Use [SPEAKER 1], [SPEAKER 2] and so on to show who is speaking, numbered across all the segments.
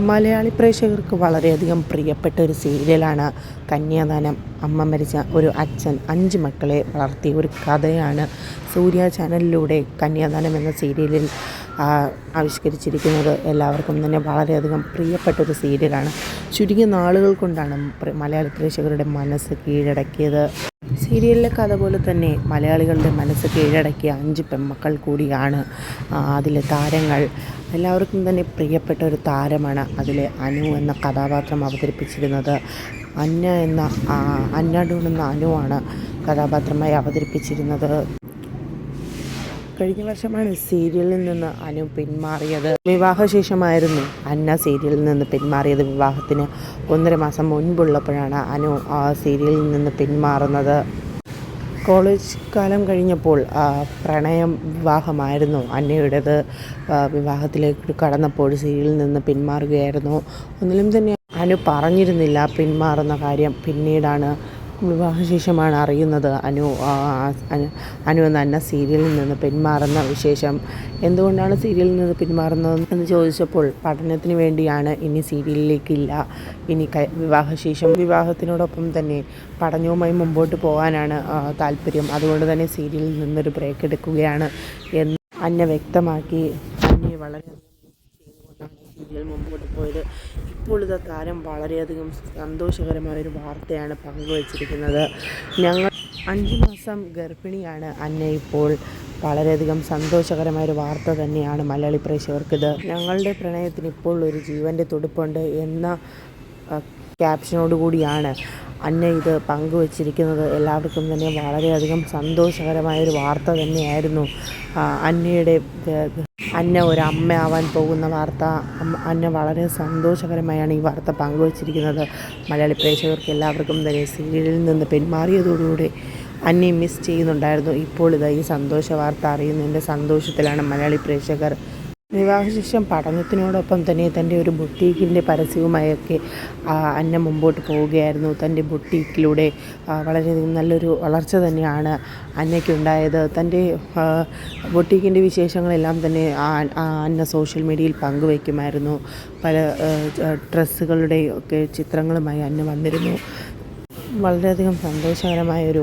[SPEAKER 1] മലയാളി പ്രേക്ഷകർക്ക് വളരെയധികം പ്രിയപ്പെട്ട ഒരു സീരിയലാണ് കന്യാദാനം. അമ്മ മരിച്ച ഒരു അച്ഛൻ 5 മക്കളെ വളർത്തിയ ഒരു കഥയാണ് സൂര്യ ചാനലിലൂടെ കന്യാദാനം എന്ന സീരിയലിൽ ആവിഷ്കരിച്ചിരിക്കുന്നത്. എല്ലാവർക്കും തന്നെ വളരെയധികം പ്രിയപ്പെട്ട ഒരു സീരിയലാണ്. ചുരുങ്ങിയ നാളുകൾ കൊണ്ടാണ് മലയാളി പ്രേക്ഷകരുടെ മനസ്സ് കീഴടക്കിയത്. സീരിയലിലെ കഥ പോലെ തന്നെ മലയാളികളുടെ മനസ്സ് കീഴടക്കിയ 5 പെൺമക്കൾ കൂടിയാണ് അതിലെ താരങ്ങൾ. എല്ലാവർക്കും തന്നെ പ്രിയപ്പെട്ട ഒരു താരമാണ് അതിലെ അനു എന്ന കഥാപാത്രം അവതരിപ്പിച്ചിരുന്നത്. അന്ന ഡോൺ എന്ന അനുവാണ് കഥാപാത്രമായി അവതരിപ്പിച്ചിരുന്നത്. കഴിഞ്ഞ വർഷമാണ് സീരിയലിൽ നിന്ന് അനു പിന്മാറിയത്. വിവാഹശേഷമായിരുന്നു അന്ന സീരിയലിൽ നിന്ന് പിന്മാറിയത്. വിവാഹത്തിന് 1.5 മാസം മുൻപുള്ളപ്പോഴാണ് അനു സീരിയലിൽ നിന്ന് പിന്മാറുന്നത്. കോളേജ് കാലം കഴിഞ്ഞപ്പോൾ വിവാഹമായിരുന്നു അന്നയുടേത്. വിവാഹത്തിലേക്ക് കടന്നപ്പോൾ സീരിയലിൽ നിന്ന് പിന്മാറുകയായിരുന്നു. ഒന്നിലും തന്നെ അനു പറഞ്ഞിരുന്നില്ല പിന്മാറുന്ന കാര്യം. പിന്നീടാണ് വിവാഹശേഷമാണ് അറിയുന്നത് അനു എന്ന അന്ന സീരിയലിൽ നിന്ന് പിന്മാറുന്ന വിശേഷം. എന്തുകൊണ്ടാണ് സീരിയലിൽ നിന്ന് പിന്മാറുന്നത് എന്ന് ചോദിച്ചപ്പോൾ പഠനത്തിന് വേണ്ടിയാണ്, ഇനി സീരിയലിലേക്കില്ല, ഇനി വിവാഹശേഷം വിവാഹത്തിനോടൊപ്പം തന്നെ പഠനവുമായി മുമ്പോട്ട് പോകാനാണ് താല്പര്യം, അതുകൊണ്ട് തന്നെ സീരിയലിൽ നിന്നൊരു ബ്രേക്ക് എടുക്കുകയാണ് എന്ന് അന്ന വ്യക്തമാക്കി. അന്നയെ വളരെ സീരിയൽ മുമ്പോട്ട് പോയത്. ഇപ്പോൾ ഇത് താരം വളരെയധികം സന്തോഷകരമായൊരു വാർത്തയാണ് പങ്കുവച്ചിരിക്കുന്നത്. ഞങ്ങൾ 5 മാസം ഗർഭിണിയാണ് അന്ന. ഇപ്പോൾ വളരെയധികം സന്തോഷകരമായൊരു വാർത്ത തന്നെയാണ് മലയാളി പ്രേക്ഷകർക്കിത്. ഞങ്ങളുടെ പ്രണയത്തിന് ഇപ്പോൾ ഒരു ജീവൻ്റെ തുടിപ്പുണ്ട് എന്ന ക്യാപ്ഷനോടുകൂടിയാണ് അന്ന ഇത് പങ്കുവച്ചിരിക്കുന്നത്. എല്ലാവർക്കും തന്നെ വളരെയധികം സന്തോഷകരമായൊരു വാർത്ത തന്നെയായിരുന്നു. അന്ന ഒരു അമ്മയാവാൻ പോകുന്ന വാർത്ത. അന്ന വളരെ സന്തോഷകരമായാണ് ഈ വാർത്ത പങ്കുവച്ചിരിക്കുന്നത്. മലയാളി പ്രേക്ഷകർക്ക് എല്ലാവർക്കും തന്നെ സീരിയലിൽ നിന്ന് പിന്മാറിയതോടുകൂടി അന്നയെ മിസ് ചെയ്യുന്നുണ്ടായിരുന്നു. ഇപ്പോൾ ഈ സന്തോഷ വാർത്ത അറിയുന്നതിൻ്റെ സന്തോഷത്തിലാണ് മലയാളി പ്രേക്ഷകർ. വിവാഹശേഷം പഠനത്തിനോടൊപ്പം തന്നെ തൻ്റെ ഒരു ബൊട്ടീക്കിൻ്റെ പരസ്യവുമായൊക്കെ അന്ന മുമ്പോട്ട് പോവുകയായിരുന്നു. തൻ്റെ ബൊട്ടീക്കിലൂടെ വളരെയധികം നല്ലൊരു വളർച്ച തന്നെയാണ് അന്നയ്ക്കുണ്ടായത്. തൻ്റെ ബൊട്ടീക്കിൻ്റെ വിശേഷങ്ങളെല്ലാം തന്നെ അന്ന സോഷ്യൽ മീഡിയയിൽ പങ്കുവയ്ക്കുമായിരുന്നു. പല ഡ്രസ്സുകളുടെ ഒക്കെ ചിത്രങ്ങളുമായി അന്ന വന്നിരുന്നു. വളരെയധികം സന്തോഷകരമായൊരു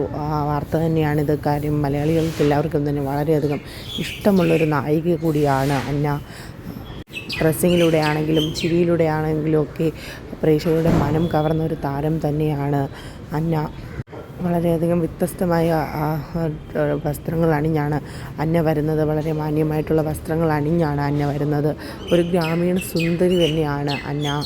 [SPEAKER 1] വാർത്ത തന്നെയാണിത്. കാര്യം മലയാളികൾക്ക് എല്ലാവർക്കും തന്നെ വളരെയധികം ഇഷ്ടമുള്ളൊരു നായിക കൂടിയാണ് അന്ന. ഡ്രസ്സിങ്ങിലൂടെ ആണെങ്കിലും ചിരിയിലൂടെ ആണെങ്കിലും ഒക്കെ പ്രേക്ഷകരുടെ മനം കവർന്ന ഒരു താരം തന്നെയാണ് അന്ന. വളരെയധികം വ്യത്യസ്തമായ വസ്ത്രങ്ങൾ അണിഞ്ഞാണ് അന്ന വരുന്നത്. വളരെ മാന്യമായിട്ടുള്ള വസ്ത്രങ്ങൾ അണിഞ്ഞാണ് അന്ന വരുന്നത്. ഒരു ഗ്രാമീണ സുന്ദരി തന്നെയാണ് അന്ന.